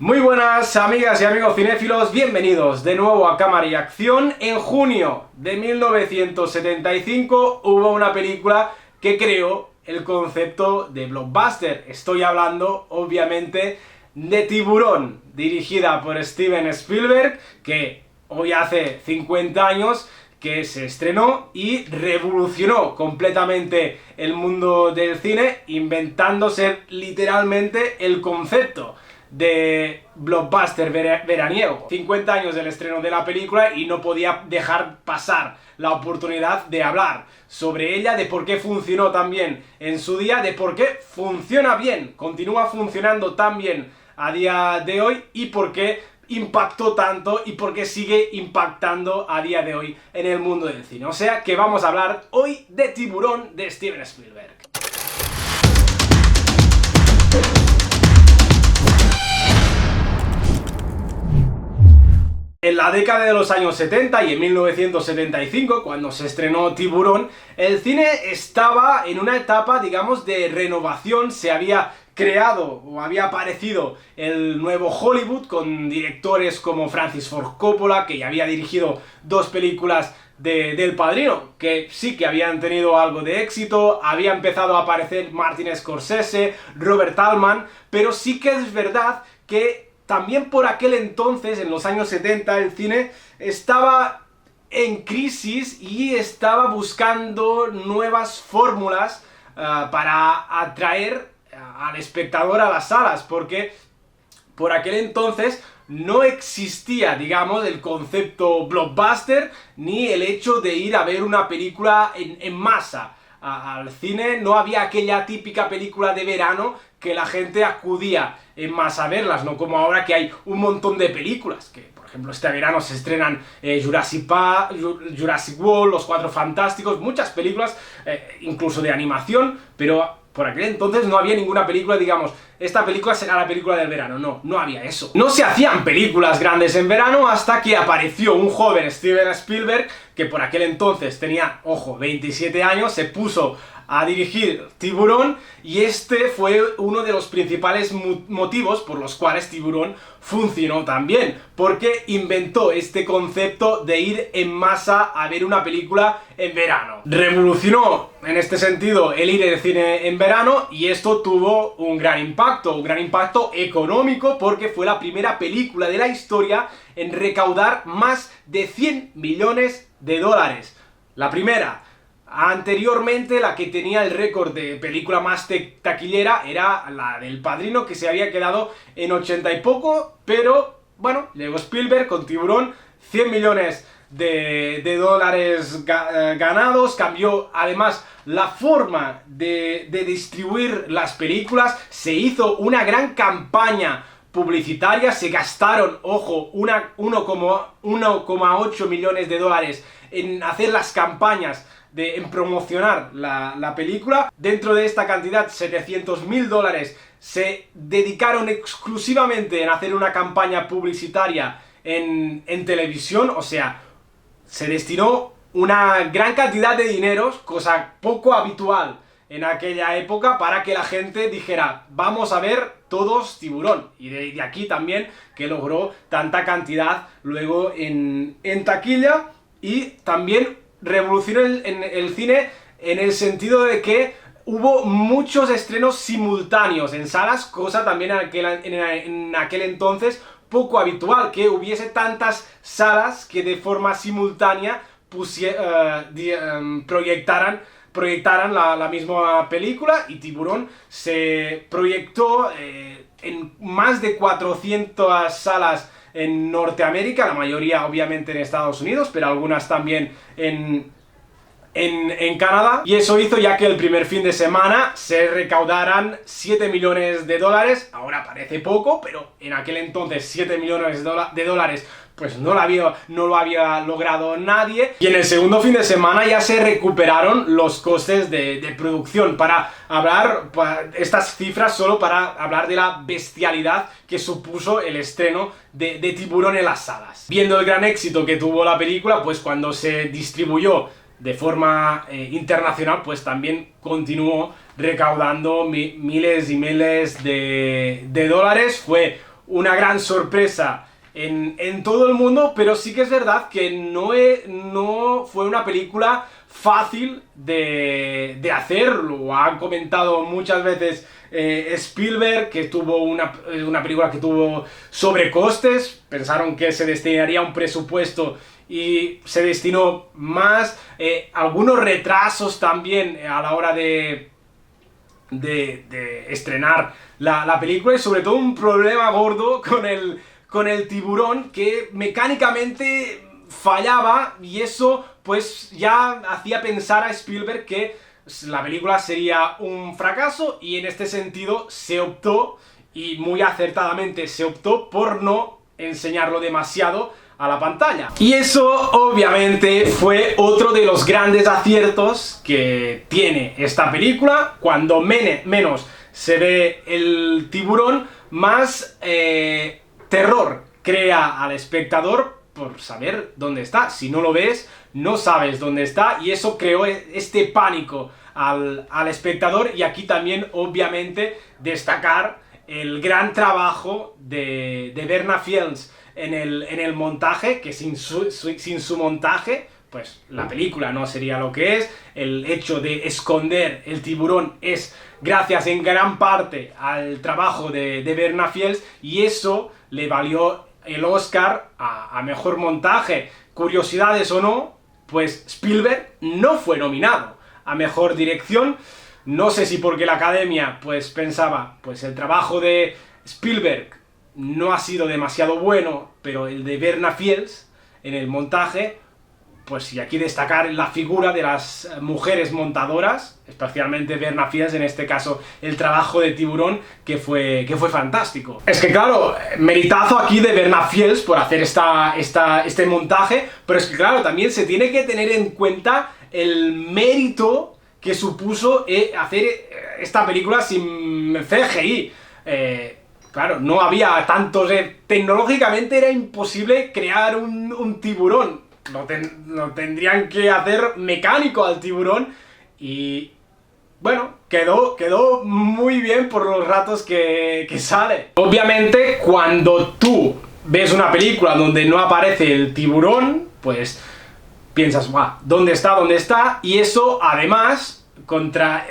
Muy buenas amigas y amigos cinéfilos, bienvenidos de nuevo a Cámara y Acción. En junio de 1975 hubo una película que creó el concepto de blockbuster. Estoy hablando, obviamente, de Tiburón, dirigida por Steven Spielberg, que hoy hace 50 años que se estrenó y revolucionó completamente el mundo del cine, inventándose literalmente el concepto de blockbuster veraniego. 50 años del estreno de la película y no podía dejar pasar la oportunidad de hablar sobre ella, de por qué funcionó tan bien en su día, de por qué funciona bien, continúa funcionando tan bien a día de hoy y por qué impactó tanto y por qué sigue impactando a día de hoy en el mundo del cine. O sea que vamos a hablar hoy de Tiburón de Steven Spielberg. En la década de los años 70 y en 1975, cuando se estrenó Tiburón, el cine estaba en una etapa, digamos, de renovación. Se había creado o había aparecido el nuevo Hollywood con directores como Francis Ford Coppola, que ya había dirigido dos películas del Padrino, que sí que habían tenido algo de éxito. Había empezado a aparecer Martin Scorsese, Robert Altman, pero sí que es verdad que también por aquel entonces, en los años 70, el cine estaba en crisis y estaba buscando nuevas fórmulas para atraer al espectador a las salas, porque por aquel entonces no existía, digamos, el concepto blockbuster ni el hecho de ir a ver una película en masa al cine. No había aquella típica película de verano que la gente acudía en masa a verlas, no como ahora que hay un montón de películas, que por ejemplo este verano se estrenan Jurassic World, Los Cuatro Fantásticos, muchas películas, incluso de animación, pero por aquel entonces no había ninguna película, digamos, esta película será la película del verano. No había eso. No se hacían películas grandes en verano hasta que apareció un joven Steven Spielberg, que por aquel entonces tenía, ojo, 27 años, se puso a dirigir Tiburón, y este fue uno de los principales motivos por los cuales Tiburón funcionó tan bien, porque inventó este concepto de ir en masa a ver una película en verano. Revolucionó en este sentido el ir al cine en verano, y esto tuvo un gran impacto económico, porque fue la primera película de la historia en recaudar más de 100 millones de dólares. La primera. Anteriormente, la que tenía el récord de película más taquillera era la del Padrino, que se había quedado en 80 y poco, pero bueno, llegó Spielberg con Tiburón, 100 millones de dólares ganados. Cambió además la forma de distribuir las películas, se hizo una gran campaña publicitaria, se gastaron, ojo, 1,8 millones de dólares en hacer las campañas, en promocionar la película. Dentro de esta cantidad, 700.000 dólares se dedicaron exclusivamente en hacer una campaña publicitaria en televisión. O sea, se destinó una gran cantidad de dinero, cosa poco habitual en aquella época, para que la gente dijera, vamos a ver todos Tiburón. Y de aquí también que logró tanta cantidad luego en taquilla. Y también revolucionó el cine en el sentido de que hubo muchos estrenos simultáneos en salas, cosa también en aquel entonces poco habitual, que hubiese tantas salas que de forma simultánea proyectaran la misma película. Y Tiburón se proyectó en más de 400 salas en Norteamérica, la mayoría obviamente en Estados Unidos, pero algunas también en Canadá, y eso hizo ya que el primer fin de semana se recaudaran 7 millones de dólares. Ahora parece poco, pero en aquel entonces 7 millones de dólares pues no lo había logrado nadie. Y en el segundo fin de semana ya se recuperaron los costes de producción. Para hablar estas cifras, solo para hablar de la bestialidad que supuso el estreno de Tiburón en las salas. Viendo el gran éxito que tuvo la película, pues cuando se distribuyó de forma internacional, pues también continuó recaudando miles y miles de dólares. Fue una gran sorpresa en todo el mundo, pero sí que es verdad que no fue una película fácil de hacerlo. Lo han comentado muchas veces Spielberg, que tuvo una película que tuvo sobrecostes, pensaron que se destinaría un presupuesto y se destinó más, algunos retrasos también a la hora de estrenar la película, y sobre todo un problema gordo con el tiburón, que mecánicamente fallaba, y eso pues ya hacía pensar a Spielberg que la película sería un fracaso, y en este sentido se optó, y muy acertadamente se optó, por no enseñarlo demasiado a la pantalla. Y eso obviamente fue otro de los grandes aciertos que tiene esta película. Cuando menos se ve el tiburón, más terror crea al espectador por saber dónde está. Si no lo ves, no sabes dónde está, y eso creó este pánico al espectador. Y aquí también obviamente destacar el gran trabajo de Verna Fields en el montaje, que sin su montaje pues la película no sería lo que es. El hecho de esconder el tiburón es gracias en gran parte al trabajo de Verna Fields, y eso le valió el Oscar a mejor montaje. Curiosidades o no, pues Spielberg no fue nominado a mejor dirección. No sé si porque la Academia pues pensaba, pues el trabajo de Spielberg no ha sido demasiado bueno, pero el de Verna Fields en el montaje, pues, y aquí destacar la figura de las mujeres montadoras, especialmente Verna Fields, en este caso el trabajo de Tiburón, que fue fantástico. Es que claro, meritazo aquí de Verna Fields por hacer este montaje, pero es que claro, también se tiene que tener en cuenta el mérito que supuso hacer esta película sin CGI. Claro, no había tantos... tecnológicamente era imposible crear un tiburón. Lo tendrían que hacer mecánico al tiburón, y bueno, quedó muy bien por los ratos que sale. Obviamente, cuando tú ves una película donde no aparece el tiburón, pues piensas, "Buah, ¿dónde está? ¿Dónde está?". Y eso, además,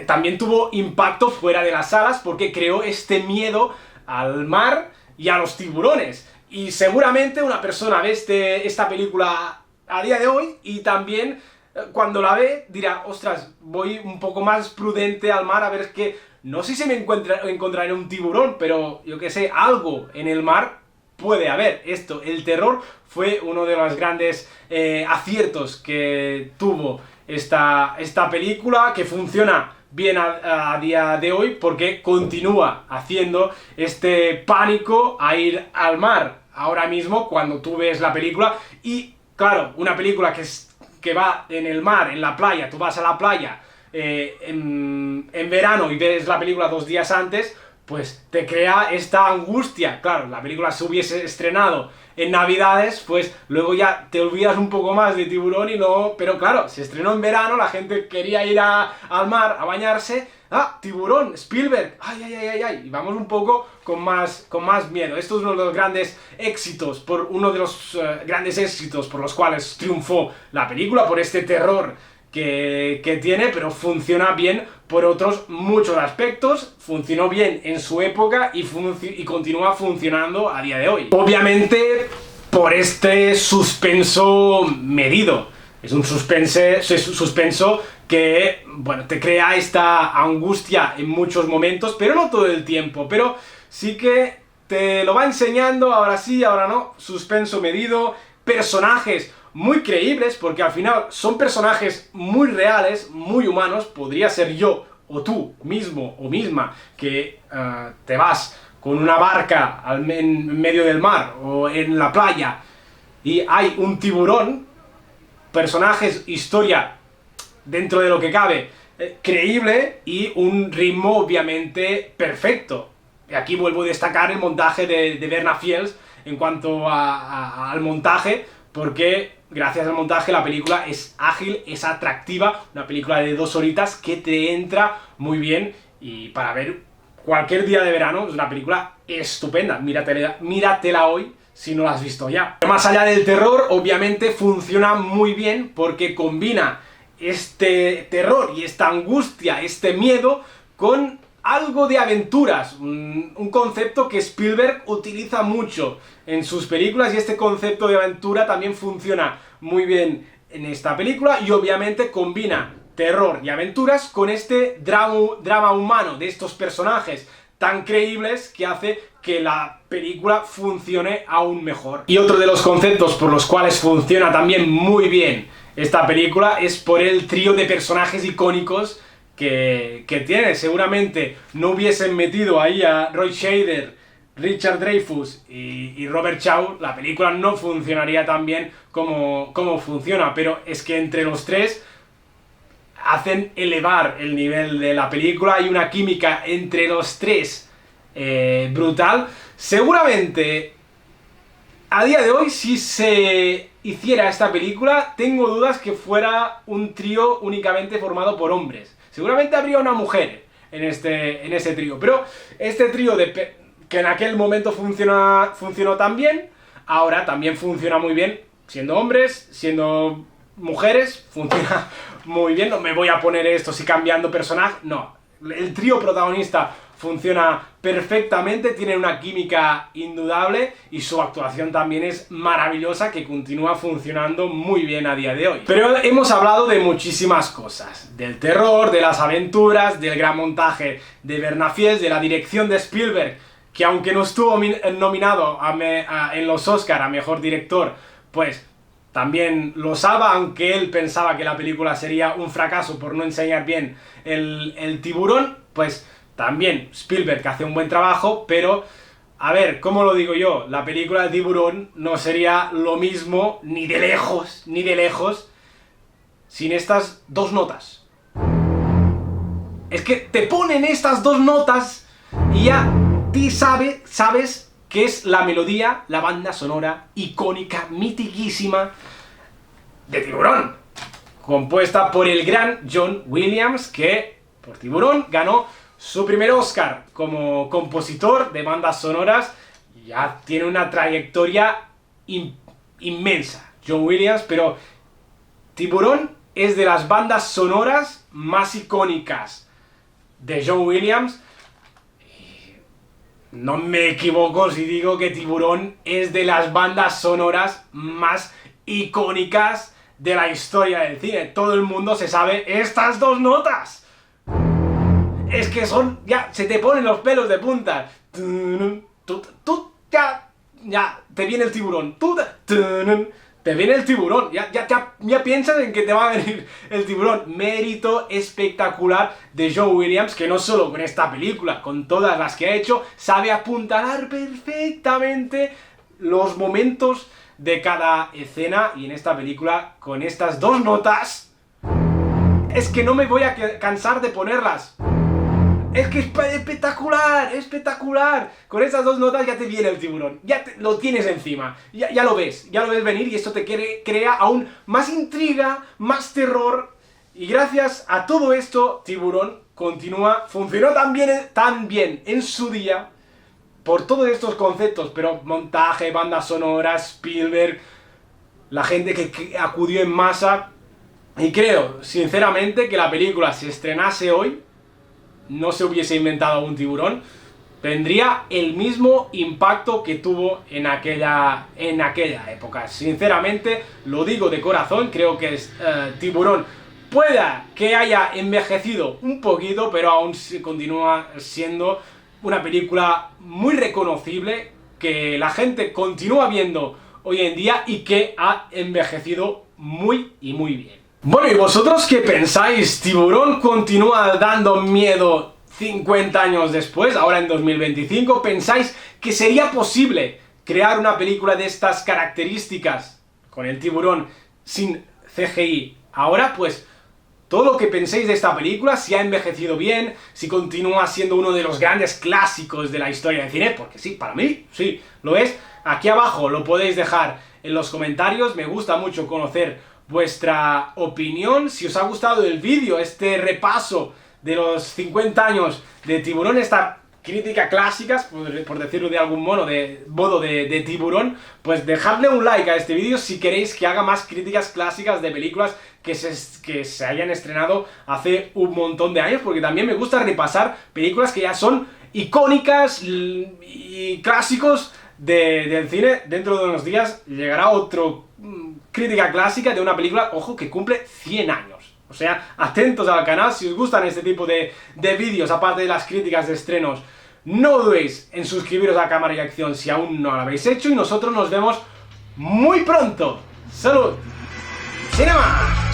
también tuvo impacto fuera de las salas, porque creó este miedo al mar y a los tiburones. Y seguramente una persona ve esta película a día de hoy, y también cuando la ve dirá, ostras, voy un poco más prudente al mar, a ver, que no sé si me encontraré un tiburón, pero yo que sé, algo en el mar puede haber. El terror fue uno de los grandes aciertos que tuvo esta película, que funciona bien a día de hoy, porque continúa haciendo este pánico a ir al mar. Ahora mismo, cuando tú ves la película, y claro, una película que va en el mar, en la playa, tú vas a la playa en verano y ves la película 2 días antes, pues te crea esta angustia. Claro, la película se hubiese estrenado en Navidades, pues luego ya te olvidas un poco más de Tiburón y no... Pero claro, se estrenó en verano, la gente quería ir al mar a bañarse. ¡Ah, Tiburón! ¡Spielberg! ¡Ay, ay, ay, ay, ay! Y vamos un poco con más miedo. Esto es uno de los grandes éxitos, por los cuales triunfó la película, por este terror que tiene, pero funciona bien por otros muchos aspectos. Funcionó bien en su época y continúa funcionando a día de hoy. Obviamente, por este suspenso medido. Es un suspenso que, bueno, te crea esta angustia en muchos momentos, pero no todo el tiempo. Pero sí que te lo va enseñando, ahora sí, ahora no. Suspenso medido, personajes muy creíbles, porque al final son personajes muy reales, muy humanos. Podría ser yo o tú mismo o misma que te vas con una barca en medio del mar o en la playa y hay un tiburón. Personajes, historia dentro de lo que cabe creíble, y un ritmo obviamente perfecto. Y aquí vuelvo a destacar el montaje de Verna Fields en cuanto al montaje, porque gracias al montaje la película es ágil, es atractiva, una película de 2 horitas que te entra muy bien, y para ver cualquier día de verano. Es una película estupenda, míratela hoy si no la has visto ya. Pero más allá del terror, obviamente funciona muy bien porque combina este terror y esta angustia, este miedo, con algo de aventuras, un concepto que Spielberg utiliza mucho en sus películas, y este concepto de aventura también funciona muy bien en esta película, y obviamente combina terror y aventuras con este drama humano de estos personajes tan creíbles, que hace que la película funcione aún mejor. Y otro de los conceptos por los cuales funciona también muy bien esta película es por el trío de personajes icónicos que tiene. Seguramente no hubiesen metido ahí a Roy Scheider, Richard Dreyfuss y Robert Shaw, la película no funcionaría tan bien como funciona, pero es que entre los tres hacen elevar el nivel de la película. Hay una química entre los tres brutal. Seguramente a día de hoy, si se hiciera esta película, tengo dudas que fuera un trío únicamente formado por hombres. Seguramente habría una mujer en ese trío, pero este trío que en aquel momento funcionó tan bien, ahora también funciona muy bien, siendo hombres, siendo mujeres, funciona muy bien. No me voy a poner esto si cambiando personaje, no. El trío protagonista funciona perfectamente, tiene una química indudable y su actuación también es maravillosa, que continúa funcionando muy bien a día de hoy. Pero hemos hablado de muchísimas cosas, del terror, de las aventuras, del gran montaje de Bernafies, de la dirección de Spielberg, que aunque no estuvo nominado en los Oscar a Mejor Director, pues también lo salva, aunque él pensaba que la película sería un fracaso por no enseñar bien el tiburón. Pues también Spielberg hace un buen trabajo, pero a ver, ¿cómo lo digo yo? La película de tiburón no sería lo mismo, ni de lejos, sin estas dos notas. Es que te ponen estas dos notas y ya sabes que es la melodía, la banda sonora icónica, mitiquísima de Tiburón, compuesta por el gran John Williams, que por Tiburón ganó su primer Oscar como compositor de bandas sonoras. Ya tiene una trayectoria inmensa John Williams, pero Tiburón es de las bandas sonoras más icónicas de John Williams. No me equivoco si digo que Tiburón es de las bandas sonoras más icónicas de la historia del cine. Todo el mundo se sabe estas dos notas. Es que son... ya, se te ponen los pelos de punta. Ya, te viene el tiburón. Te viene el tiburón, ya piensas en que te va a venir el tiburón. Mérito espectacular de John Williams, que no solo con esta película, con todas las que ha hecho, sabe apuntalar perfectamente los momentos de cada escena, y en esta película, con estas dos notas, es que no me voy a cansar de ponerlas. Es que es espectacular. Con esas dos notas ya te viene el tiburón, lo tienes encima, ya lo ves venir, y esto te crea aún más intriga, más terror, y gracias a todo esto, Tiburón funcionó tan bien en su día, por todos estos conceptos, pero montaje, banda sonora, Spielberg, la gente que acudió en masa, y creo, sinceramente, que la película, si estrenase hoy, no se hubiese inventado un tiburón, tendría el mismo impacto que tuvo en aquella época. Sinceramente, lo digo de corazón, creo que Tiburón pueda que haya envejecido un poquito, pero aún continúa siendo una película muy reconocible, que la gente continúa viendo hoy en día y que ha envejecido muy bien. Bueno, ¿y vosotros qué pensáis? ¿Tiburón continúa dando miedo 50 años después, ahora en 2025? ¿Pensáis que sería posible crear una película de estas características con el tiburón sin CGI? Ahora, pues, todo lo que penséis de esta película, si ha envejecido bien, si continúa siendo uno de los grandes clásicos de la historia del cine, porque sí, para mí, sí, lo es. Aquí abajo lo podéis dejar en los comentarios, me gusta mucho conocer vuestra opinión. Si os ha gustado el vídeo, este repaso de los 50 años de Tiburón, esta crítica clásicas, por decirlo de algún modo, de Tiburón, pues dejadle un like a este vídeo si queréis que haga más críticas clásicas de películas que se hayan estrenado hace un montón de años, porque también me gusta repasar películas que ya son icónicas y clásicos del cine. Dentro de unos días llegará otro crítica clásica de una película, ojo, que cumple 100 años. O sea, atentos al canal si os gustan este tipo de vídeos, aparte de las críticas de estrenos. No dudéis en suscribiros a Cámara y Acción si aún no lo habéis hecho, y nosotros nos vemos muy pronto. ¡Salud! ¡Cinema!